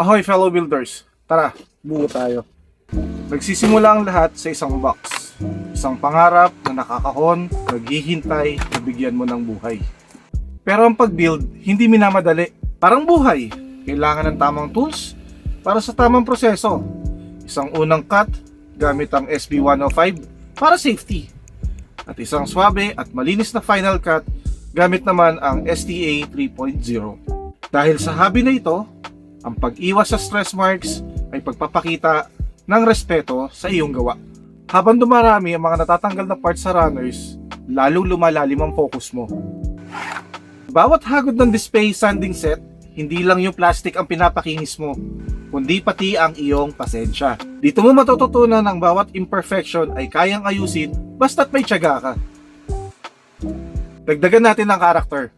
Ahoy fellow builders! Tara, buo tayo. Nagsisimula ang lahat sa isang box. Isang pangarap na nakakahon, naghihintay na bigyan mo ng buhay. Pero ang pag-build, hindi minamadali. Parang buhay. Kailangan ng tamang tools para sa tamang proseso. Isang unang cut gamit ang SB105 para safety. At isang swabe at malinis na final cut gamit naman ang STA 3.0. Dahil sa hobby na ito, ang pag-iwas sa stress marks ay pagpapakita ng respeto sa iyong gawa. Habang dumarami ang mga natatanggal na parts sa runners, lalo lumalalim ang focus mo. Bawat hagod ng display sanding set, hindi lang yung plastic ang pinapakinis mo, kundi pati ang iyong pasensya. Dito mo matututunan ang bawat imperfection ay kayang ayusin basta't may tiyaga ka. Dagdagan natin ang karakter.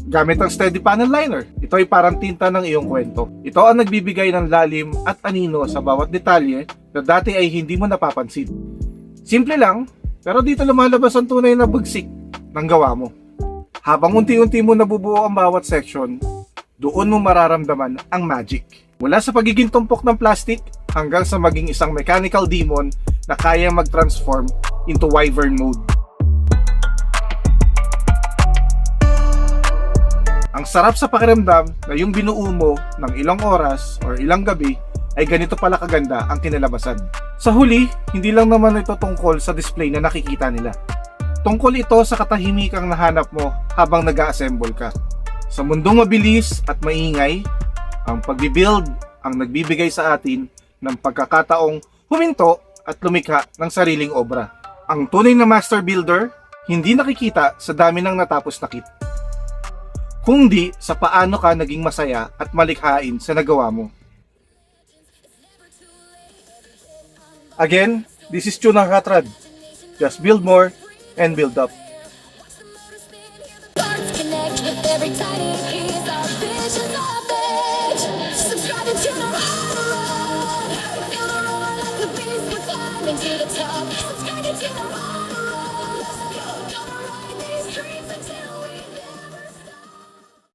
Gamit ang steady panel liner. Ito ay parang tinta ng iyong kwento. Ito ang nagbibigay ng lalim at anino sa bawat detalye na dati ay hindi mo napapansin. Simple lang, pero dito lumalabas ang tunay na bagsik ng gawa mo. Habang unti-unti mo nabubuo ang bawat section, doon mo mararamdaman ang magic. Mula sa pagiging tumpok ng plastic hanggang sa maging isang mechanical demon na kayang mag-transform into wyvern mode. Ang sarap sa pakiramdam na yung binuo mo ng ilang oras or ilang gabi ay ganito pala kaganda ang kinalabasan. Sa huli, hindi lang naman ito tungkol sa display na nakikita nila. Tungkol ito sa katahimikang nahanap mo habang nag-a-assemble ka. Sa mundong mabilis at maingay, ang pagbibuild ang nagbibigay sa atin ng pagkakataong huminto at lumikha ng sariling obra. Ang tunay na master builder, hindi nakikita sa dami ng natapos na kit, kundi sa paano ka naging masaya at malikhain sa nagawa mo. Again, this is Chunang Katrad. Just build more and build up. Subscribe to the